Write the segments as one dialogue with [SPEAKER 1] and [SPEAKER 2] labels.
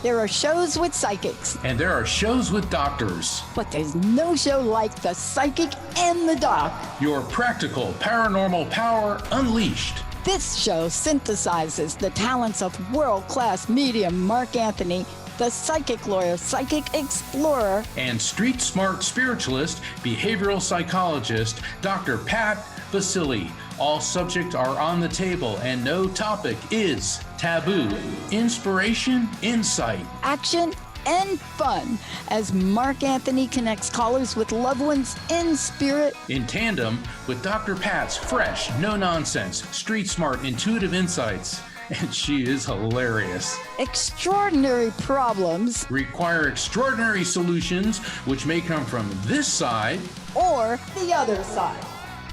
[SPEAKER 1] There are shows with psychics.
[SPEAKER 2] And there are shows with doctors.
[SPEAKER 1] But there's no show like The Psychic and the Doc.
[SPEAKER 2] Your practical paranormal power unleashed.
[SPEAKER 1] This show synthesizes the talents of world-class medium Mark Anthony, the psychic lawyer, psychic explorer,
[SPEAKER 2] and street smart spiritualist, behavioral psychologist, Dr. Pat Baccili. All subjects are on the table and no topic is taboo. Inspiration, insight,
[SPEAKER 1] action, and fun as Mark Anthony connects callers with loved ones in spirit,
[SPEAKER 2] in tandem with Dr. Pat's fresh, no-nonsense, street smart, intuitive insights. And she is hilarious.
[SPEAKER 1] Extraordinary problems
[SPEAKER 2] require extraordinary solutions, which may come from this side
[SPEAKER 1] or the other side.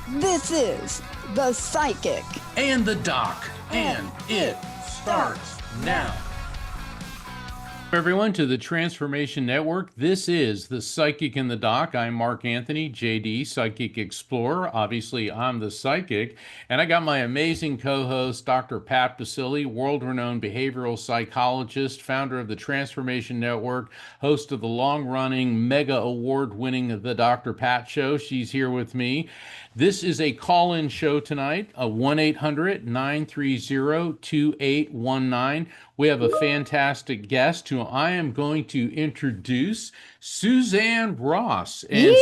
[SPEAKER 1] This is The Psychic
[SPEAKER 2] and the Doc, and it starts now. Everyone to the Transformation Network. This is The Psychic and the Doc. I'm Mark Anthony, JD, Psychic Explorer. Obviously, I'm the Psychic. And I got my amazing co-host, Dr. Pat Baccili, world-renowned behavioral psychologist, founder of the Transformation Network, host of the long-running, mega award-winning The Dr. Pat Show. She's here with me. This is a call-in show tonight, a 1-800-930-2819. We have a fantastic guest who I am going to introduce, Suzanne Ross. And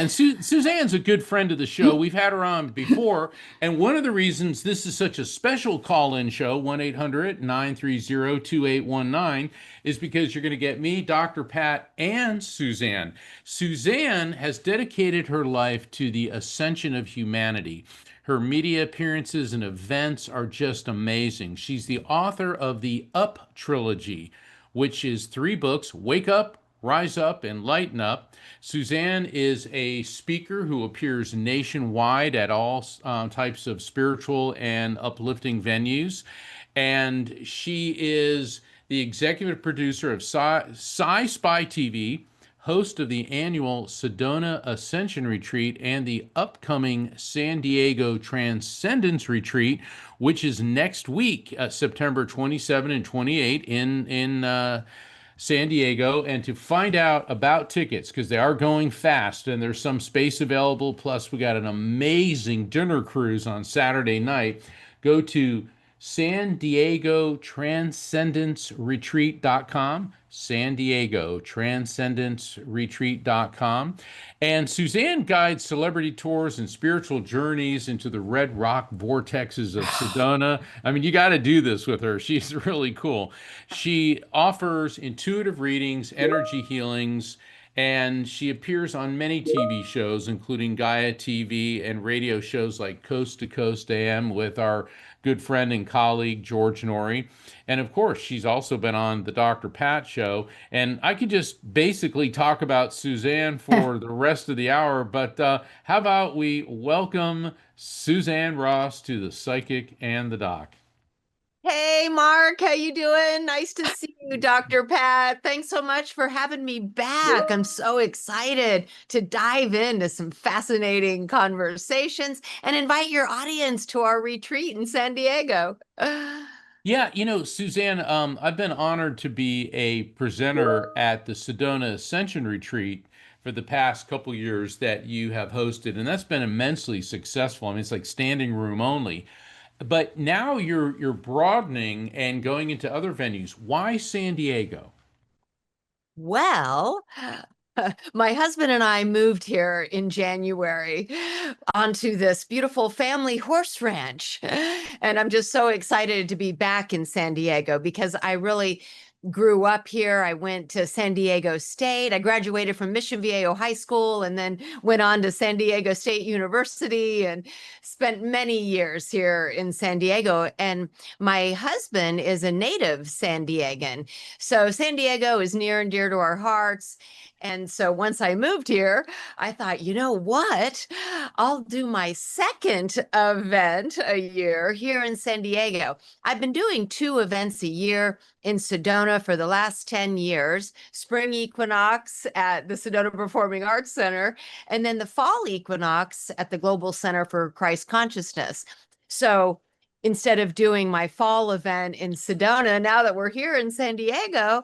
[SPEAKER 2] Suzanne's a good friend of the show. We've had her on before, and one of the reasons this is such a special call-in show, 1-800-930-2819, is because you're going to get me, Dr. Pat, and Suzanne. Suzanne has dedicated her life to the ascension of humanity. Her media appearances and events are just amazing. She's the author of the Up trilogy, which is 3 books, Wake Up, Rise Up, and Lighten Up. Suzanne is a speaker who appears nationwide at all types of spiritual and uplifting venues. And she is the executive producer of Sci Spy TV, host of the annual Sedona Ascension Retreat and the upcoming San Diego Transcendence Retreat, which is next week, September 27 and 28 in San Diego. And to find out about tickets, because they are going fast and there's some space available, plus we got an amazing dinner cruise on Saturday night, go to San Diego Transcendence Retreat.com, San Diego Transcendence Retreat.com. And Suzanne guides celebrity tours and spiritual journeys into the red rock vortexes of Sedona. I mean, you got to do this with her. She's really cool. She offers intuitive readings, energy healings, and she appears on many TV shows, including Gaia TV and radio shows like Coast to Coast AM with our good friend and colleague, George Norrie. And of course, she's also been on the Dr. Pat Show. And I could just basically talk about Suzanne for the rest of the hour, but how about we welcome Suzanne Ross to the Psychic and the Doc.
[SPEAKER 3] Hey, Mark, how you doing? Nice to see you, Dr. Pat. Thanks so much for having me back. I'm so excited to dive into some fascinating conversations and invite your audience to our retreat in San Diego.
[SPEAKER 2] Yeah, you know, Suzanne, I've been honored to be a presenter at the Sedona Ascension Retreat for the past couple years that you have hosted, and that's been immensely successful. I mean, it's like standing room only. But now you're broadening and going into other venues. Why San Diego?
[SPEAKER 3] Well, my husband and I moved here in January onto this beautiful family horse ranch. And I'm just so excited to be back in San Diego because I really grew up here. I went to San Diego State. I graduated from Mission Viejo High School and then went on to San Diego State University and spent many years here in San Diego. And my husband is a native San Diegan. So San Diego is near and dear to our hearts. And so once I moved here, I thought, you know what? I'll do my second event a year here in San Diego. I've been doing 2 events a year in Sedona for the last 10 years, spring equinox at the Sedona Performing Arts Center, and then the fall equinox at the Global Center for Christ Consciousness. So instead of doing my fall event in Sedona, now that we're here in San Diego,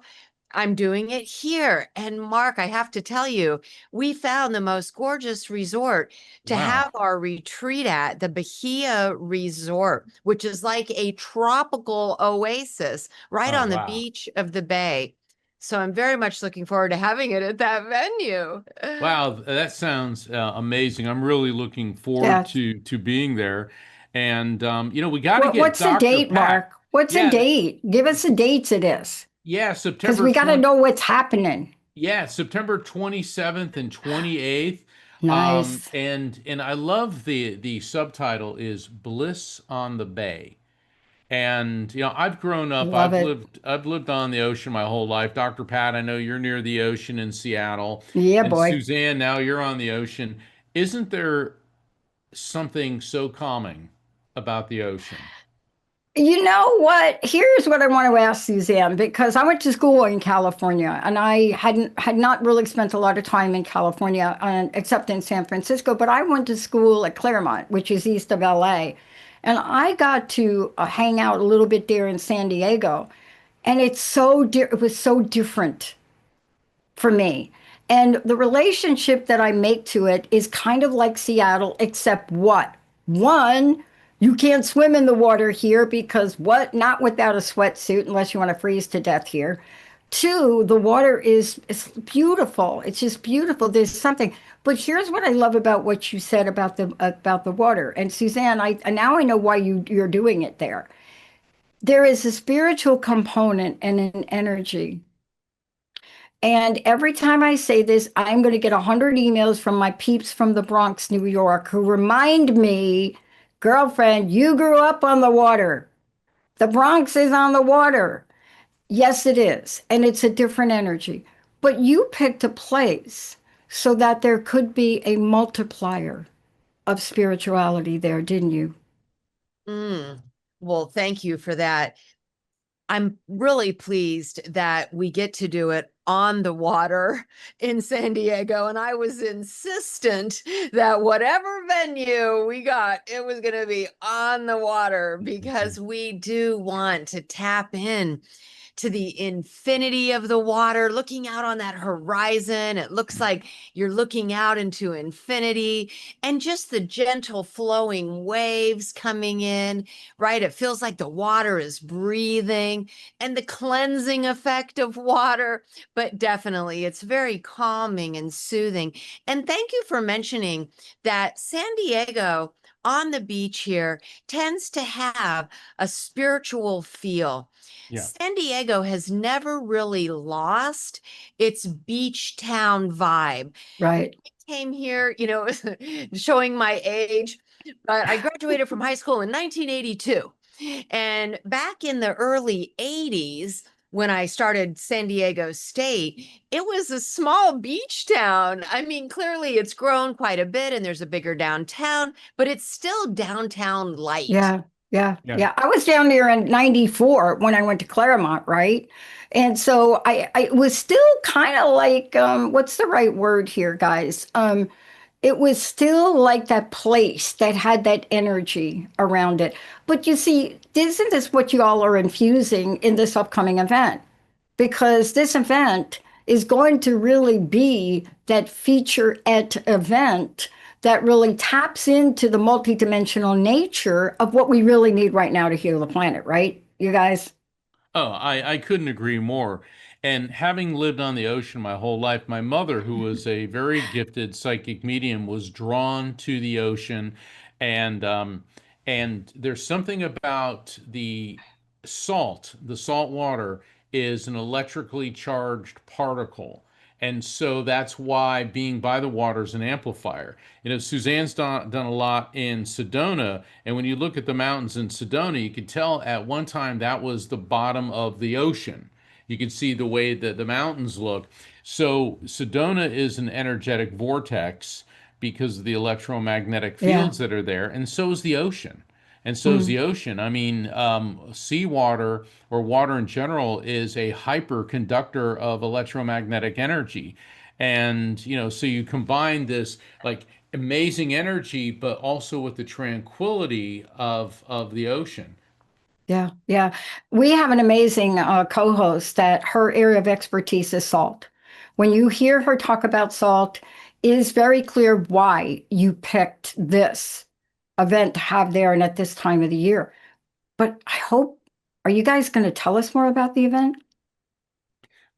[SPEAKER 3] I'm doing it here. And Mark, I have to tell you, we found the most gorgeous resort to
[SPEAKER 2] Wow.
[SPEAKER 3] have our retreat at, the Bahia Resort, which is like a tropical oasis right
[SPEAKER 2] Oh,
[SPEAKER 3] on the
[SPEAKER 2] wow.
[SPEAKER 3] beach of the bay. So I'm very much looking forward to having it at that venue.
[SPEAKER 2] Wow, that sounds amazing. I'm really looking forward
[SPEAKER 1] Yeah.
[SPEAKER 2] to being there. And we got to get
[SPEAKER 1] What's the
[SPEAKER 2] Dr.
[SPEAKER 1] date,
[SPEAKER 2] Pat.
[SPEAKER 1] Mark? What's the
[SPEAKER 2] Yeah,
[SPEAKER 1] date? Give us the dates it is,
[SPEAKER 2] yeah,
[SPEAKER 1] because
[SPEAKER 2] September
[SPEAKER 1] we got to
[SPEAKER 2] 20,
[SPEAKER 1] know what's happening.
[SPEAKER 2] yeah, September 27th and 28th.
[SPEAKER 1] Nice.
[SPEAKER 2] And I love the subtitle is Bliss on the Bay. And I've grown up,
[SPEAKER 1] Love it.
[SPEAKER 2] I've lived on the ocean my whole life. Dr. Pat, I know you're near the ocean in Seattle.
[SPEAKER 1] Yeah,
[SPEAKER 2] And
[SPEAKER 1] boy.
[SPEAKER 2] Suzanne, now you're on the ocean. Isn't there something so calming about the ocean?
[SPEAKER 1] You know what? Here's what I want to ask Suzanne, because I went to school in California and I had not really spent a lot of time in California, except in San Francisco. But I went to school at Claremont, which is east of LA, and I got to hang out a little bit there in San Diego, and it was so different for me. And the relationship that I make to it is kind of like Seattle, except what? One, you can't swim in the water here because what? Not without a sweatsuit unless you want to freeze to death here. Two, the water is beautiful. It's just beautiful. There's something. But here's what I love about what you said about the water. And Suzanne, I now I know why you're doing it there. There is a spiritual component and an energy, and every time I say this, I'm going to get 100 emails from my peeps from the Bronx, New York, who remind me, girlfriend, you grew up on the water. The Bronx is on the water. Yes, it is. And it's a different energy. But you picked a place so that there could be a multiplier of spirituality there, didn't you?
[SPEAKER 3] Mm. Well, thank you for that. I'm really pleased that we get to do it on the water in San Diego. And I was insistent that whatever venue we got, it was going to be on the water because we do want to tap in to the infinity of the water, looking out on that horizon. It looks like you're looking out into infinity and just the gentle flowing waves coming in, right? It feels like the water is breathing and the cleansing effect of water, but definitely it's very calming and soothing. And thank you for mentioning that San Diego on the beach here tends to have a spiritual feel.
[SPEAKER 2] Yeah.
[SPEAKER 3] San Diego has never really lost its beach town vibe.
[SPEAKER 1] Right.
[SPEAKER 3] Came here, showing my age, but I graduated from high school in 1982. And back in the early 80s, when I started San Diego State, it was a small beach town. I mean, clearly it's grown quite a bit and there's a bigger downtown, but it's still downtown light.
[SPEAKER 1] Yeah, yeah,
[SPEAKER 2] Yeah.
[SPEAKER 1] yeah. I was down there in 94 when I went to Claremont, right? And so I was still kind of like, what's the right word here, guys? It was still like that place that had that energy around it. But you see, isn't this what you all are infusing in this upcoming event? Because this event is going to really be that featurette event that really taps into the multidimensional nature of what we really need right now to heal the planet, right? You guys?
[SPEAKER 2] Oh, I couldn't agree more. And having lived on the ocean my whole life, my mother, who was a very gifted psychic medium, was drawn to the ocean. And there's something about the salt water is an electrically charged particle. And so that's why being by the water is an amplifier. Suzanne's done a lot in Sedona. And when you look at the mountains in Sedona, you could tell at one time that was the bottom of the ocean. You can see the way that the mountains look. So Sedona is an energetic vortex because of the electromagnetic
[SPEAKER 1] Yeah.
[SPEAKER 2] fields that are there. And so is the ocean. And so is
[SPEAKER 1] Mm.
[SPEAKER 2] the ocean. I mean, seawater or water in general is a hyperconductor of electromagnetic energy. And, so you combine this, like amazing energy, but also with the tranquility of the ocean.
[SPEAKER 1] Yeah, yeah. We have an amazing co-host that her area of expertise is salt. When you hear her talk about salt, it is very clear why you picked this event to have there and at this time of the year. But I hope, are you guys going to tell us more about the event?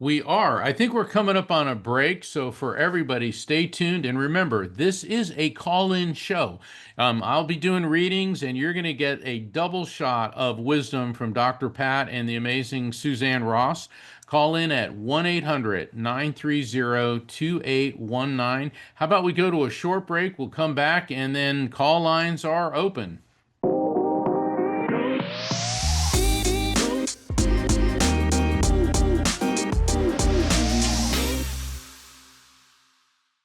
[SPEAKER 2] We are. I think we're coming up on a break. So, for everybody, stay tuned. And remember, this is a call in show. I'll be doing readings, and you're going to get a double shot of wisdom from Dr. Pat and the amazing Suzanne Ross. Call in at 1 800 930 2819. How about we go to a short break? We'll come back, and then call lines are open.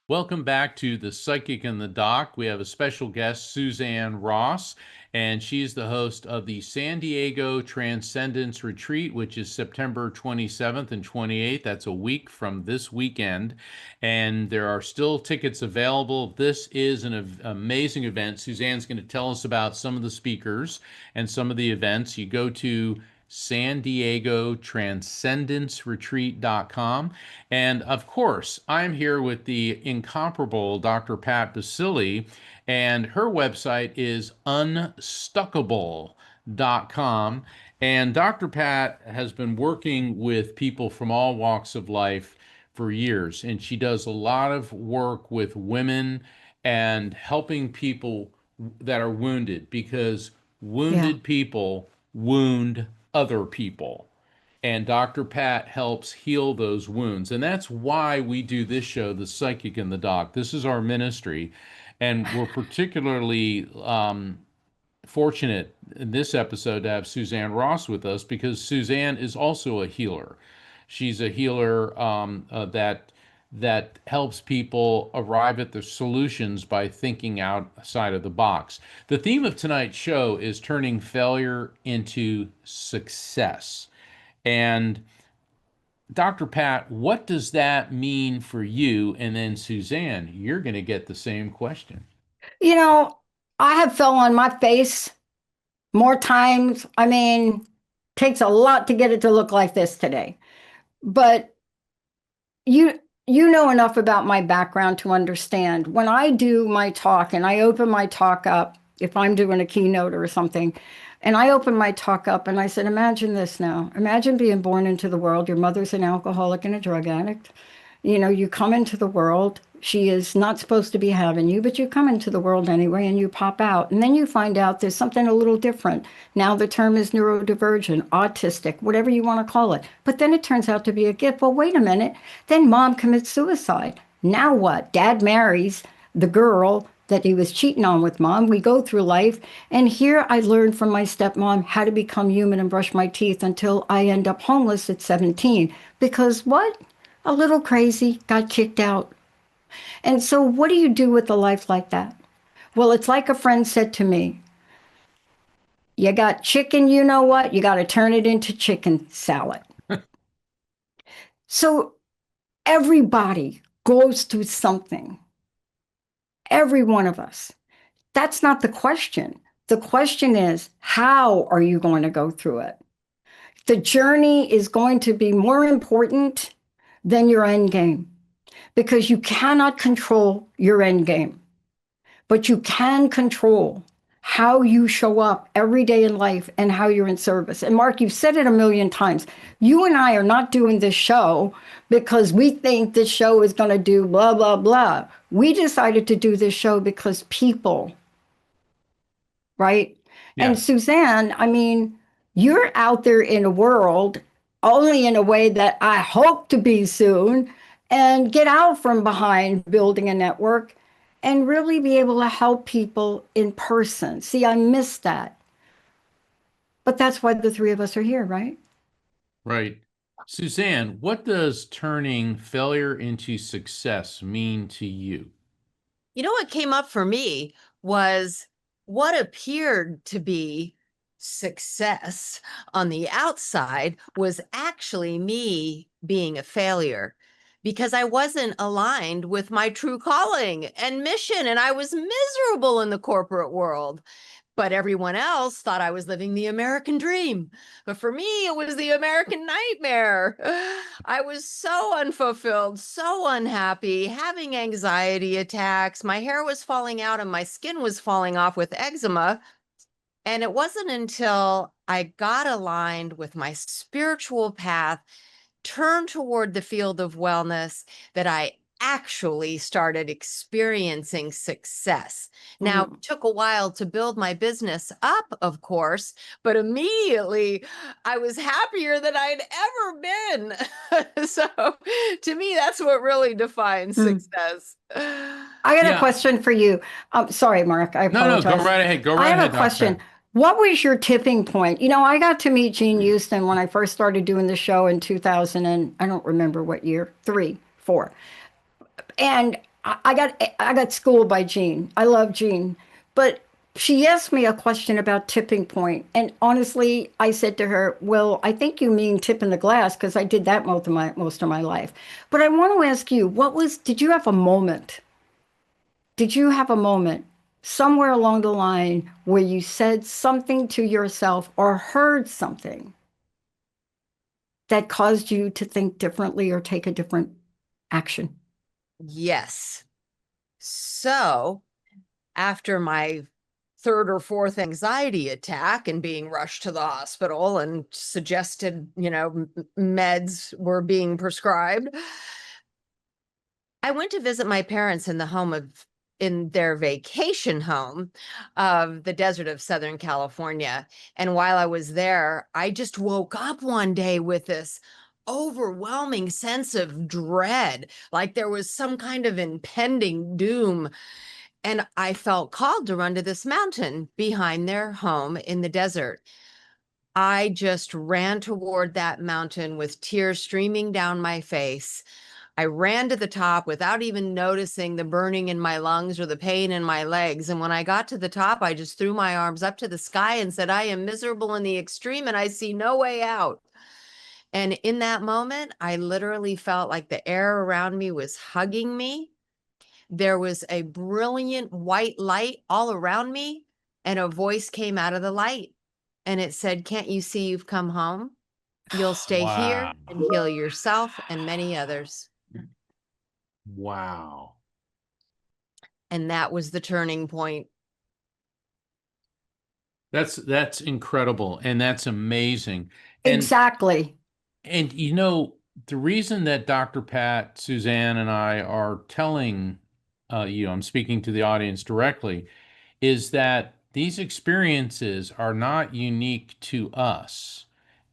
[SPEAKER 2] Welcome back to The Psychic and the Doc. We have a special guest, Suzanne Ross, and she's the host of the San Diego Transcendence Retreat, which is September 27th and 28th. That's a week from this weekend, and there are still tickets available. This is an amazing event. Suzanne's going to tell us about some of the speakers and some of the events. You go to San Diego Transcendence Retreat.com. And of course, I'm here with the incomparable Dr. Pat Baccili, and her website is unstuckable.com. And Dr. Pat has been working with people from all walks of life for years, and she does a lot of work with women and helping people that are wounded, because
[SPEAKER 1] Yeah.
[SPEAKER 2] wounded people wound other people. And Dr. Pat helps heal those wounds. And that's why we do this show, The Psychic and the Doc. This is our ministry. And we're particularly fortunate in this episode to have Suzanne Ross with us, because Suzanne is also a healer. She's a healer that helps people arrive at their solutions by thinking outside of the box. The theme of tonight's show is turning failure into success. And Dr. Pat, what does that mean for you? And then Suzanne, you're going to get the same question.
[SPEAKER 1] You know, I have fell on my face more times. I mean, takes a lot to get it to look like this today. But you you know enough about my background to understand when I do my talk and I open my talk up, if I'm doing a keynote or something, and I open my talk up and I said, imagine this now. Imagine being born into the world. Your mother's an alcoholic and a drug addict. You know, you come into the world. She is not supposed to be having you, but you come into the world anyway and you pop out. And then you find out there's something a little different. Now the term is neurodivergent, autistic, whatever you want to call it. But then it turns out to be a gift. Well, wait a minute. Then mom commits suicide. Now what? Dad marries the girl that he was cheating on with mom. We go through life. And here I learned from my stepmom how to become human and brush my teeth until I end up homeless at 17. Because what? A little crazy, got kicked out. And so, what do you do with a life like that? Well, it's like a friend said to me, you got chicken, you know what? You got to turn it into chicken salad. So, everybody goes through something, every one of us. That's not the question. The question is, how are you going to go through it? The journey is going to be more important than your end game, because you cannot control your end game, but you can control how you show up every day in life and how you're in service. And Mark, you've said it a million times. You and I are not doing this show because we think this show is going to do blah, blah, blah. We decided to do this show because people, right? And
[SPEAKER 2] Yes.
[SPEAKER 1] Suzanne, I mean, you're out there in a world only in a way that I hope to be soon, and get out from behind building a network and really be able to help people in person. See, I miss that. But that's why the three of us are here, right?
[SPEAKER 2] Right. Suzanne, what does turning failure into success mean to you?
[SPEAKER 3] You know what came up for me was what appeared to be success on the outside was actually me being a failure. because I wasn't aligned with my true calling and mission. And I was miserable in the corporate world. But everyone else thought I was living the American dream. But for me, it was the American nightmare. I was so unfulfilled, so unhappy, having anxiety attacks. My hair was falling out and my skin was falling off with eczema. And it wasn't until I got aligned with my spiritual path, turned toward the field of wellness, that I actually started experiencing success. Now,
[SPEAKER 1] Mm.
[SPEAKER 3] it took a while to build my business up, of course, but immediately I was happier than I'd ever been. So to me, that's what really defines
[SPEAKER 1] Mm.
[SPEAKER 3] success.
[SPEAKER 1] I got a
[SPEAKER 2] Yeah.
[SPEAKER 1] question for you. Sorry, Mark, I
[SPEAKER 2] No, no, go
[SPEAKER 1] apologize.
[SPEAKER 2] right ahead. Go
[SPEAKER 1] I
[SPEAKER 2] right
[SPEAKER 1] have a
[SPEAKER 2] ahead, Dr.
[SPEAKER 1] question.
[SPEAKER 2] Pat.
[SPEAKER 1] What was your tipping point? I got to meet Jean Houston when I first started doing the show in 2000, and I don't remember what year, three, four. And I got schooled by Jean. I love Jean, but she asked me a question about tipping point, and honestly, I said to her, "Well, I think you mean tipping the glass because I did that most of my life." But I want to ask you, did you have a moment? Did you have a moment somewhere along the line where you said something to yourself or heard something that caused you to think differently or take a different action?
[SPEAKER 3] Yes. So after my third or fourth anxiety attack and being rushed to the hospital and suggested, meds were being prescribed, I went to visit my parents in their vacation home of the desert of Southern California. And while I was there, I just woke up one day with this overwhelming sense of dread, like there was some kind of impending doom. And I felt called to run to this mountain behind their home in the desert. I just ran toward that mountain with tears streaming down my face. I ran to the top without even noticing the burning in my lungs or the pain in my legs. And when I got to the top, I just threw my arms up to the sky and said, I am miserable in the extreme and I see no way out. And in that moment, I literally felt like the air around me was hugging me. There was a brilliant white light all around me, and a voice came out of the light. And it said, Can't you see you've come home? You'll stay
[SPEAKER 2] Wow.
[SPEAKER 3] here and heal yourself and many others.
[SPEAKER 2] Wow.
[SPEAKER 3] And that was the turning point.
[SPEAKER 2] That's incredible and that's amazing. And
[SPEAKER 1] Exactly.
[SPEAKER 2] and the reason that Dr. Pat, Suzanne, and I are telling I'm speaking to the audience directly, is that these experiences are not unique to us.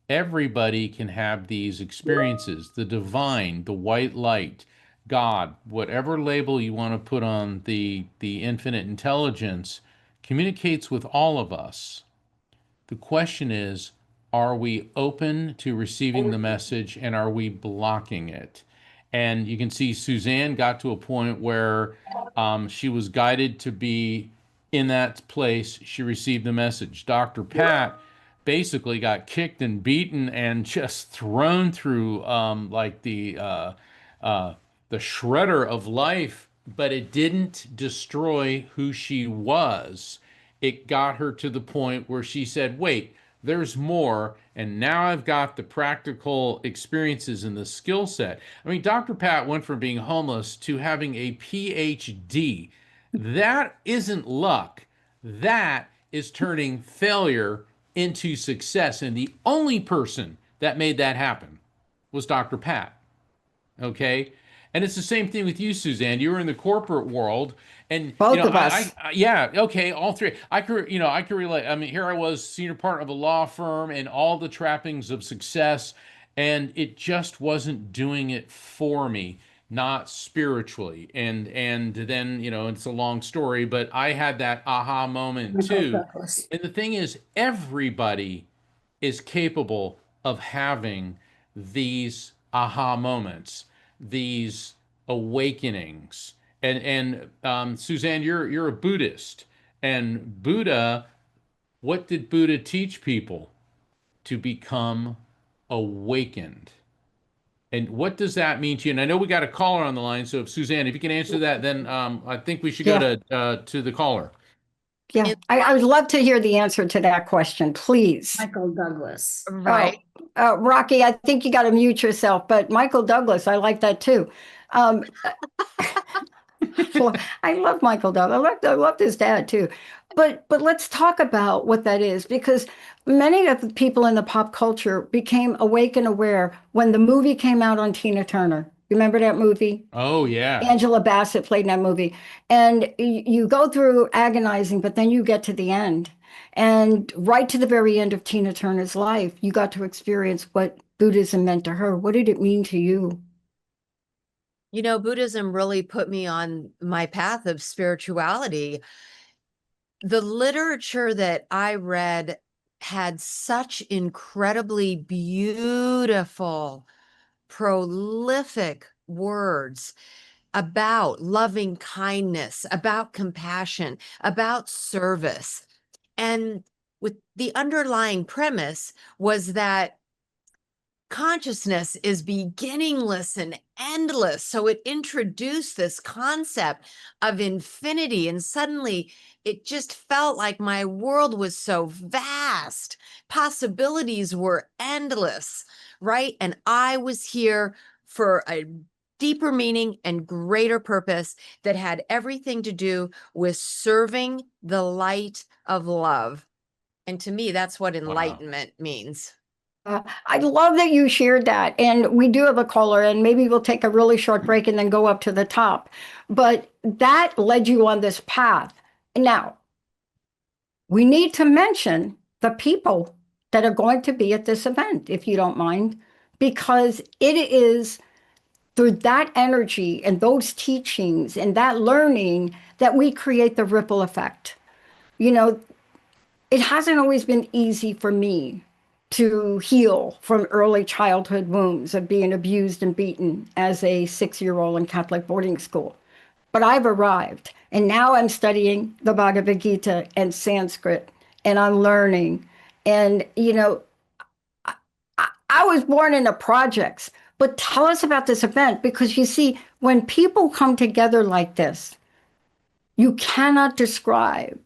[SPEAKER 2] Everybody can have these experiences. The divine, the white light, God, whatever label you want to put on the infinite intelligence, communicates with all of us. The question is, are we open to receiving the message and are we blocking it? And you can see Suzanne got to a point where she was guided to be in that place. She received the message. Dr. Pat basically got kicked and beaten and just thrown through uh, the shredder of life, but it didn't destroy who she was. It got her to the point where she said, wait, there's more. And now I've got the practical experiences and the skill set. I mean, Dr. Pat went from being homeless to having a PhD. That isn't luck. That is turning failure into success. And the only person that made that happen was Dr. Pat. Okay. And it's the same thing with you, Suzanne. You were in the corporate world, and
[SPEAKER 1] Both of us.
[SPEAKER 2] yeah, okay, all three. I could relate. I mean, here I was, senior partner of a law firm, and all the trappings of success, and it just wasn't doing it for me, not spiritually. And then it's a long story, but I had that aha moment too. And the thing is, everybody is capable of having these aha moments, these awakenings. And Suzanne, you're a Buddhist, and Buddha. What did Buddha teach people? To become awakened. And what does that mean to you? And I know we got a caller on the line, so if Suzanne, if you can answer that, then I think we should go
[SPEAKER 1] Yeah,
[SPEAKER 2] to the caller.
[SPEAKER 1] yeah.
[SPEAKER 3] In
[SPEAKER 1] I would love to hear the answer to that question, please.
[SPEAKER 4] Michael Douglas.
[SPEAKER 3] right.
[SPEAKER 1] Oh, Rocky, I think you got to mute yourself, but Michael Douglas, I like that too. Um, well, I love Michael Douglas. I loved his dad too. But let's talk about what that is because many of the people in the pop culture became awake and aware when the movie came out on Tina Turner. Remember that movie?
[SPEAKER 2] Oh yeah.
[SPEAKER 1] Angela Bassett played in that movie. And you go through agonizing, but then you get to the end. And right to the very end of Tina Turner's life, you got to experience what Buddhism meant to her. What did it mean to you?
[SPEAKER 3] You know, Buddhism really put me on my path of spirituality. The literature that I read had such incredibly beautiful, prolific words about loving kindness, about compassion, about service. And with the underlying premise was that consciousness is beginningless and endless. So it introduced this concept of infinity. And suddenly it just felt like my world was so vast. Possibilities were endless, right? And I was here for a deeper meaning and greater purpose that had everything to do with serving the light of love. And to me, that's what
[SPEAKER 2] Wow.
[SPEAKER 3] enlightenment means.
[SPEAKER 1] I love that you shared that. And we do have a caller, and maybe we'll take a really short break and then go up to the top. But that led you on this path. Now, we need to mention the people that are going to be at this event, if you don't mind, because it is through that energy and those teachings and that learning that we create the ripple effect. You know, it hasn't always been easy for me to heal from early childhood wounds of being abused and beaten as a 6-year-old in Catholic boarding school. But I've arrived, and now I'm studying the Bhagavad Gita and Sanskrit, and I'm learning. And, I was born in the projects, but tell us about this event because you see, when people come together like this, you cannot describe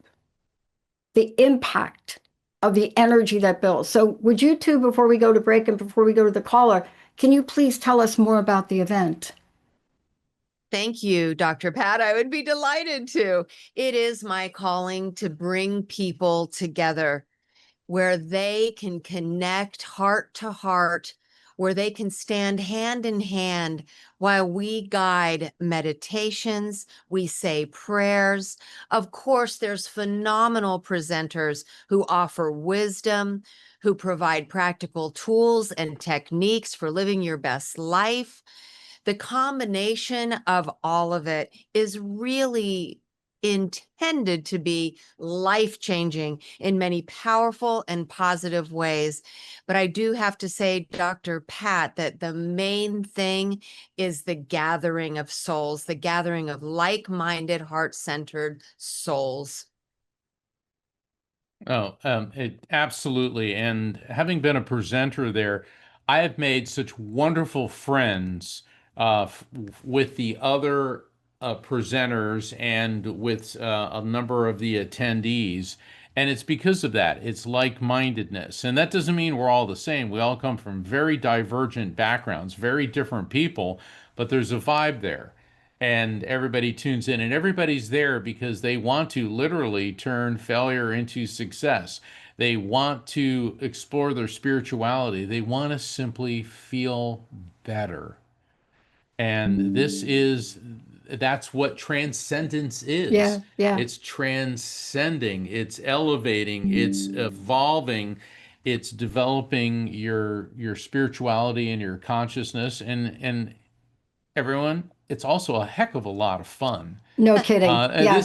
[SPEAKER 1] the impact of the energy that builds. So, would you two, before we go to break and before we go to the caller, can you please tell us more about the event?
[SPEAKER 3] Thank you, Dr. Pat. I would be delighted to. It is my calling to bring people together where they can connect heart to heart, where they can stand hand in hand while we guide meditations, we say prayers. Of course, there's phenomenal presenters who offer wisdom, who provide practical tools and techniques for living your best life. The combination of all of it is really intended to be life-changing in many powerful and positive ways. But I do have to say, Dr. Pat, that the main thing is the gathering of souls, the gathering of like-minded, heart-centered souls.
[SPEAKER 2] Oh, it absolutely. And having been a presenter there, I have made such wonderful friends with the other presenters and with a number of the attendees. And it's because of that. It's like-mindedness. And that doesn't mean we're all the same. We all come from very divergent backgrounds, very different people, but there's a vibe there and everybody tunes in and everybody's there because they want to literally turn failure into success. They want to explore their spirituality. They want to simply feel better. And that's what transcendence is.
[SPEAKER 1] Yeah, yeah.
[SPEAKER 2] It's transcending, it's elevating, it's evolving, it's developing your spirituality and your consciousness. And everyone, it's also a heck of a lot of fun.
[SPEAKER 1] No kidding.
[SPEAKER 2] And
[SPEAKER 1] Yeah.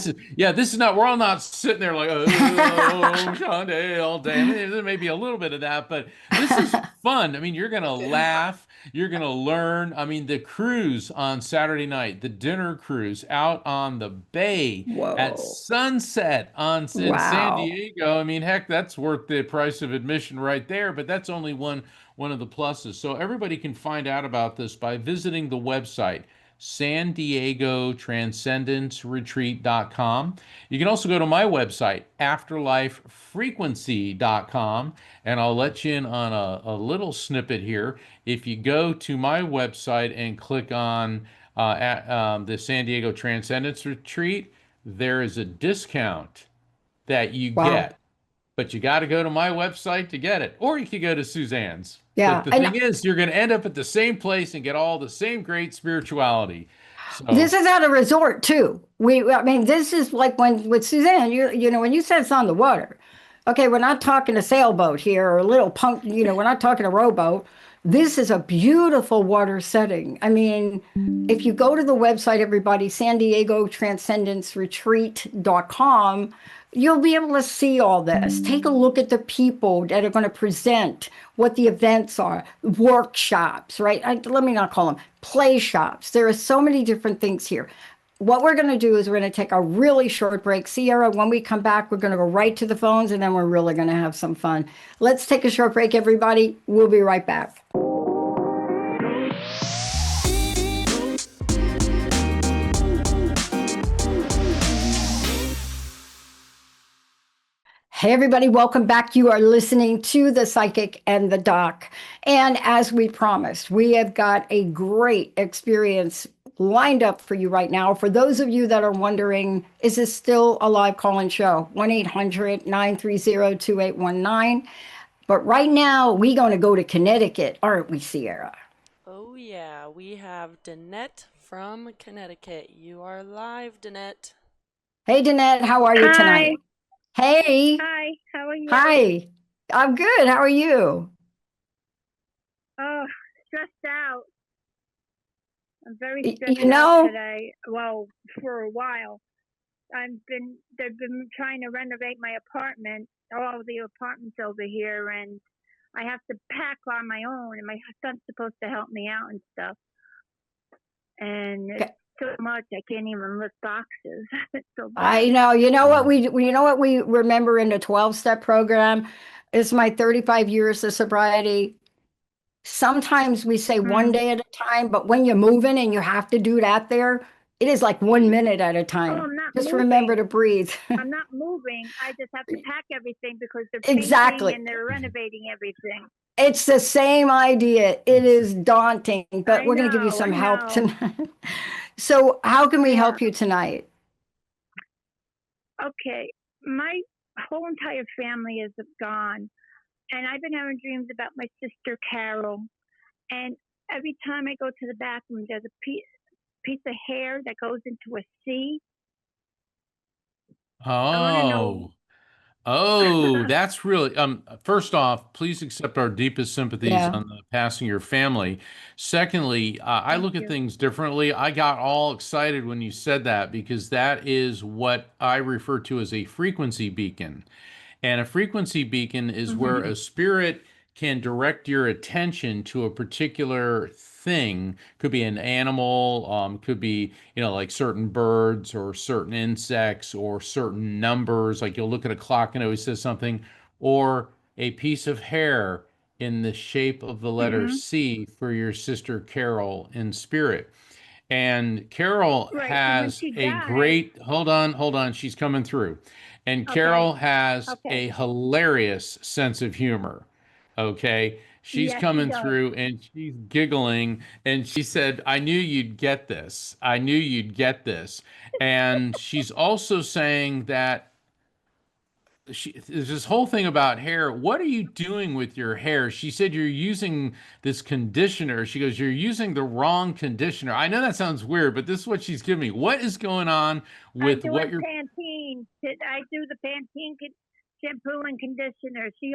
[SPEAKER 2] this is not, we're all not sitting there like, oh, Shonda all day. I mean, there may be a little bit of that, but this is fun. I mean, you're going to laugh, you're going to learn. I mean, the cruise on Saturday night, the dinner cruise out on the bay at
[SPEAKER 1] Whoa.
[SPEAKER 2] sunset in San
[SPEAKER 1] Wow.
[SPEAKER 2] Diego. I mean, heck, that's worth the price of admission right there, but that's only one of the pluses. So everybody can find out about this by visiting the website San Diego Transcendence Retreat.com. You can also go to my website, afterlifefrequency.com, and I'll let you in on a little snippet here. If you go to my website and click on the San Diego Transcendence Retreat, there is a discount that you
[SPEAKER 1] Wow.
[SPEAKER 2] get, but you got to go to my website to get it, or you could go to Suzanne's. But
[SPEAKER 1] Yeah.
[SPEAKER 2] the
[SPEAKER 1] And
[SPEAKER 2] thing is, you're going to end up at the same place and get all the same great spirituality.
[SPEAKER 1] this
[SPEAKER 2] So,
[SPEAKER 1] is at a resort too. I mean, this is like when with Suzanne, you know, when you said it's on the water. Okay, we're not talking a sailboat here or a little punk, you know, we're not talking a rowboat. This is a beautiful water setting. I mean, if you go to the website, everybody, San Diego Transcendence Retreat.com, you'll be able to see all this. Take a look at the people that are going to present, what the events are, workshops, right? Let me not call them play shops. There are so many different things here. What we're going to do is we're going to take a really short break. Sierra, when we come back, we're going to go right to the phones and then we're really going to have some fun. Let's take a short break, everybody. We'll be right back. Hey, everybody, welcome back. You are listening to The Psychic and the Doc. And as we promised, we have got a great experience lined up for you right now. For those of you that are wondering, is this still a live call-in show? 1-800-930-2819. But right now, we're going to go to Connecticut, aren't we, Sierra?
[SPEAKER 4] Oh, yeah, we have Danette from Connecticut. You are live, Danette.
[SPEAKER 1] Hey, Danette, how are you
[SPEAKER 5] Hi.
[SPEAKER 1] tonight? Hey.
[SPEAKER 5] Hi. How are you?
[SPEAKER 1] Hi. I'm good. How are you?
[SPEAKER 5] Oh, stressed out. I'm very
[SPEAKER 1] You
[SPEAKER 5] stressed out
[SPEAKER 1] know,
[SPEAKER 5] today. Well, for a while. They've been trying to renovate my apartment, all the apartments over here, and I have to pack on my own, and my son's supposed to help me out and stuff. And it's so much, I can't even lift boxes. It's so bad.
[SPEAKER 1] I know. You know what we remember in the 12-step program is my 35 years of sobriety. Sometimes we say one day at a time, but when you're moving and you have to do that there, it is like 1 minute at a
[SPEAKER 5] Oh,
[SPEAKER 1] time.
[SPEAKER 5] I'm not
[SPEAKER 1] Just remember to
[SPEAKER 5] moving.
[SPEAKER 1] breathe.
[SPEAKER 5] I'm not moving. I just have to pack everything because they're painting
[SPEAKER 1] Exactly.
[SPEAKER 5] and they're renovating everything.
[SPEAKER 1] It's the same idea. It is daunting, but
[SPEAKER 5] I
[SPEAKER 1] we're going to give you
[SPEAKER 5] know,
[SPEAKER 1] some
[SPEAKER 5] I
[SPEAKER 1] help
[SPEAKER 5] know.
[SPEAKER 1] tonight. So, how can we
[SPEAKER 5] Yeah.
[SPEAKER 1] help you tonight?
[SPEAKER 5] Okay, my whole entire family is gone, and I've been having dreams about my sister Carol. And every time I go to the bathroom, there's a piece of hair that goes into a sea. I want to know.
[SPEAKER 2] oh, that's really, first off, please accept our deepest sympathies
[SPEAKER 1] Yeah.
[SPEAKER 2] on the passing of your family. Secondly, I
[SPEAKER 5] Thank
[SPEAKER 2] look at
[SPEAKER 5] you.
[SPEAKER 2] things differently. I got all excited when you said that because that is what I refer to as a frequency beacon. And a frequency beacon is where a spirit can direct your attention to a particular thing. Could be an animal, could be, like certain birds or certain insects or certain numbers. Like you'll look at a clock and it always says something, or a piece of hair in the shape of the letter
[SPEAKER 5] Mm-hmm.
[SPEAKER 2] C for your sister Carol in spirit. And Carol
[SPEAKER 5] Right, because when
[SPEAKER 2] has
[SPEAKER 5] she
[SPEAKER 2] a
[SPEAKER 5] died,
[SPEAKER 2] great, hold on, she's coming through. And
[SPEAKER 5] okay,
[SPEAKER 2] Carol has
[SPEAKER 5] okay,
[SPEAKER 2] a hilarious sense of humor. Okay. She's
[SPEAKER 5] yes, she
[SPEAKER 2] coming
[SPEAKER 5] does.
[SPEAKER 2] through and she's giggling and she said, I knew you'd get this. I knew you'd get this. And she's also saying that there's this whole thing about hair. What are you doing with your hair? She said you're using this conditioner. She goes, you're using the wrong conditioner. I know that sounds weird, but this is what she's giving me. What is going on
[SPEAKER 5] I
[SPEAKER 2] with
[SPEAKER 5] do
[SPEAKER 2] what
[SPEAKER 5] it
[SPEAKER 2] you're?
[SPEAKER 5] Pantene. I do the Pantene shampoo and conditioner. She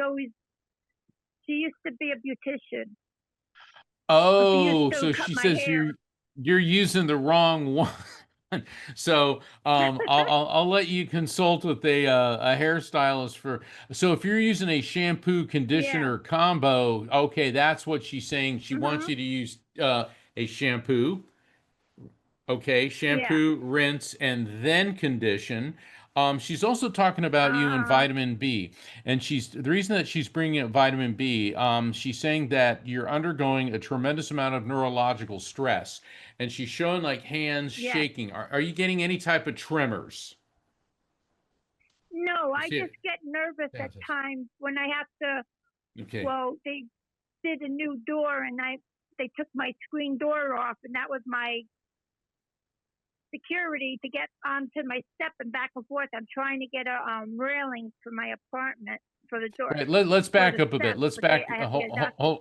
[SPEAKER 5] used to be a beautician. She used
[SPEAKER 2] Oh,
[SPEAKER 5] to
[SPEAKER 2] so
[SPEAKER 5] cut
[SPEAKER 2] she
[SPEAKER 5] my
[SPEAKER 2] says
[SPEAKER 5] hair.
[SPEAKER 2] you're using the wrong one. So I'll let you consult with a hairstylist for. So if you're using a shampoo
[SPEAKER 5] Yeah.
[SPEAKER 2] conditioner combo, okay, that's what she's saying. She wants
[SPEAKER 5] Mhm.
[SPEAKER 2] you to use a shampoo. Okay,
[SPEAKER 5] Yeah.
[SPEAKER 2] shampoo, rinse, and then condition. She's also talking about you and
[SPEAKER 5] Uh-huh.
[SPEAKER 2] vitamin B, and she's the reason that she's bringing up vitamin B. She's saying that you're undergoing a tremendous amount of neurological stress, and she's showing like hands
[SPEAKER 5] Yes.
[SPEAKER 2] shaking. Are you getting any type of tremors?
[SPEAKER 5] No,
[SPEAKER 2] You
[SPEAKER 5] I
[SPEAKER 2] see
[SPEAKER 5] just
[SPEAKER 2] it?
[SPEAKER 5] get nervous at
[SPEAKER 2] That's it.
[SPEAKER 5] times when I have to.
[SPEAKER 2] Okay.
[SPEAKER 5] Well, they did a new door, and they took my screen door off, and that was my security to get onto my step and back and forth. I'm trying to get a railing for my apartment for the door
[SPEAKER 2] Right. Let's
[SPEAKER 5] for
[SPEAKER 2] back
[SPEAKER 5] the
[SPEAKER 2] up a bit.
[SPEAKER 5] steps,
[SPEAKER 2] Let's
[SPEAKER 5] but
[SPEAKER 2] back.
[SPEAKER 5] I have to get a doctor.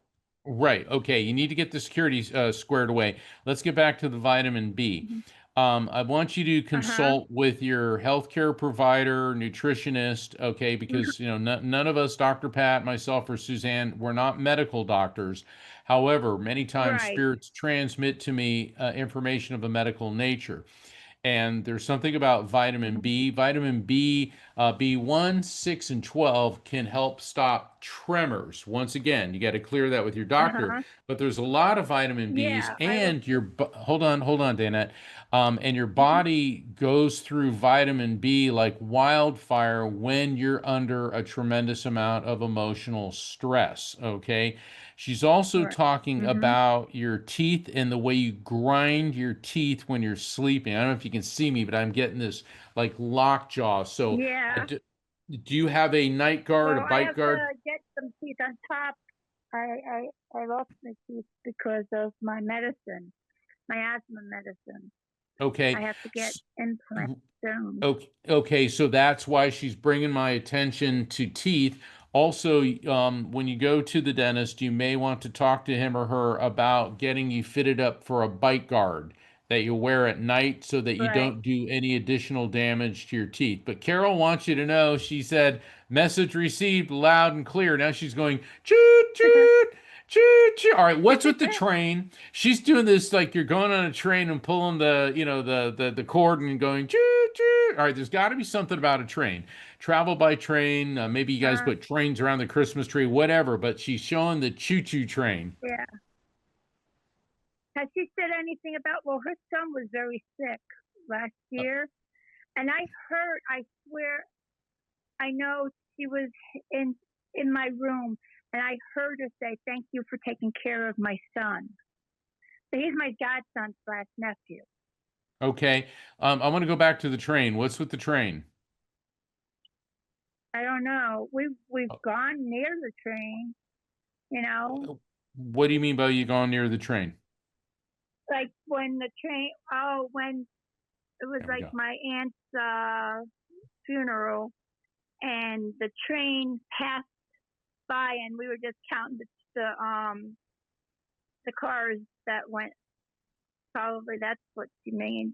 [SPEAKER 2] Right. Okay. You need to get the security squared away. Let's get back to the vitamin B.
[SPEAKER 5] Mm-hmm.
[SPEAKER 2] I want you to
[SPEAKER 5] Uh huh.
[SPEAKER 2] consult with your healthcare provider, nutritionist. Okay, because none of us, Dr. Pat, myself, or Suzanne, we're not medical doctors. However, many times
[SPEAKER 5] Right.
[SPEAKER 2] spirits transmit to me information of a medical nature. And there's something about vitamin
[SPEAKER 5] Mm-hmm.
[SPEAKER 2] B. Vitamin B, B1, 6, and 12 can help stop tremors. Once again, you got to clear that with your
[SPEAKER 5] Uh
[SPEAKER 2] doctor.
[SPEAKER 5] huh.
[SPEAKER 2] But there's a lot of vitamin Bs,
[SPEAKER 5] Yeah. I will.
[SPEAKER 2] and hold on, Danette. And your
[SPEAKER 5] Mm-hmm.
[SPEAKER 2] body goes through vitamin B like wildfire when you're under a tremendous amount of emotional stress. Okay. She's also
[SPEAKER 5] Right.
[SPEAKER 2] talking
[SPEAKER 5] Mm-hmm.
[SPEAKER 2] about your teeth and the way you grind your teeth when you're sleeping. I don't know if you can see me, but I'm getting this like lockjaw. So,
[SPEAKER 5] Yeah.
[SPEAKER 2] do you have a night guard, a
[SPEAKER 5] Well, I
[SPEAKER 2] bite
[SPEAKER 5] have
[SPEAKER 2] guard?
[SPEAKER 5] to get some teeth on top. I lost my teeth because of my medicine, my asthma medicine. I
[SPEAKER 2] Okay.
[SPEAKER 5] have to get implants soon.
[SPEAKER 2] Okay, okay, so that's why she's bringing my attention to teeth. Also, when you go to the dentist, you may want to talk to him or her about getting you fitted up for a bite guard that you wear at night so that you
[SPEAKER 5] Right.
[SPEAKER 2] don't do any additional damage to your teeth. But Carol wants you to know, she said, message received loud and clear. Now she's going, choo choo, choo choo. All right, what's with the train? She's doing this like you're going on a train and pulling the cord and going choo choo. All right, there's got to be something about a train. Travel by train. Maybe you guys
[SPEAKER 5] uh,
[SPEAKER 2] put trains around the Christmas tree, whatever. But she's showing the choo choo train.
[SPEAKER 5] yeah. Has she said anything about? Well, her son was very sick last year, and I swear, I know she was in in my room, and I heard her say, "Thank you for taking care of my son." So he's my godson slash nephew.
[SPEAKER 2] Okay, I want to go back to the train. What's with the train?
[SPEAKER 5] I don't know. We've gone near the train, you know,
[SPEAKER 2] What do you mean by you going near the train?
[SPEAKER 5] like when the train. Oh, when it was
[SPEAKER 2] There we
[SPEAKER 5] like
[SPEAKER 2] go.
[SPEAKER 5] my aunt's funeral, and the train passed by, and we were just counting the cars that went. Probably that's what she means.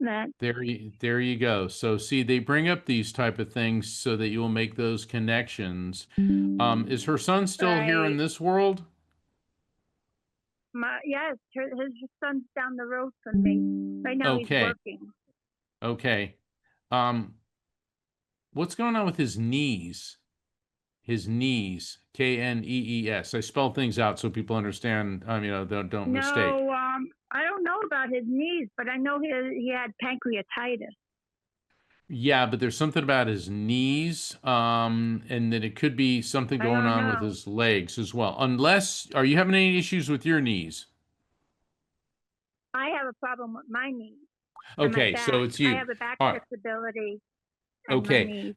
[SPEAKER 5] That
[SPEAKER 2] There you go. So see, they bring up these type of things so that you will make those connections. Is her son still here in
[SPEAKER 5] right.
[SPEAKER 2] this world?
[SPEAKER 5] Yes, his son's down the road from me. Right now he's
[SPEAKER 2] Okay.
[SPEAKER 5] working.
[SPEAKER 2] Okay. Um, what's going on with his knees? His knees, Knees. I spell things out so people understand. Don't mistake.
[SPEAKER 5] No, I don't know about his knees, but I know he had pancreatitis.
[SPEAKER 2] Yeah, but there's something about his knees, and that it could be something
[SPEAKER 5] I
[SPEAKER 2] going
[SPEAKER 5] don't
[SPEAKER 2] on with
[SPEAKER 5] know.
[SPEAKER 2] his legs as well. Unless, are you having any issues with your knees?
[SPEAKER 5] I have a problem with my knees and my
[SPEAKER 2] Okay, so
[SPEAKER 5] back.
[SPEAKER 2] it's
[SPEAKER 5] I
[SPEAKER 2] you.
[SPEAKER 5] have a back
[SPEAKER 2] All right.
[SPEAKER 5] disability and my
[SPEAKER 2] Okay.
[SPEAKER 5] knees.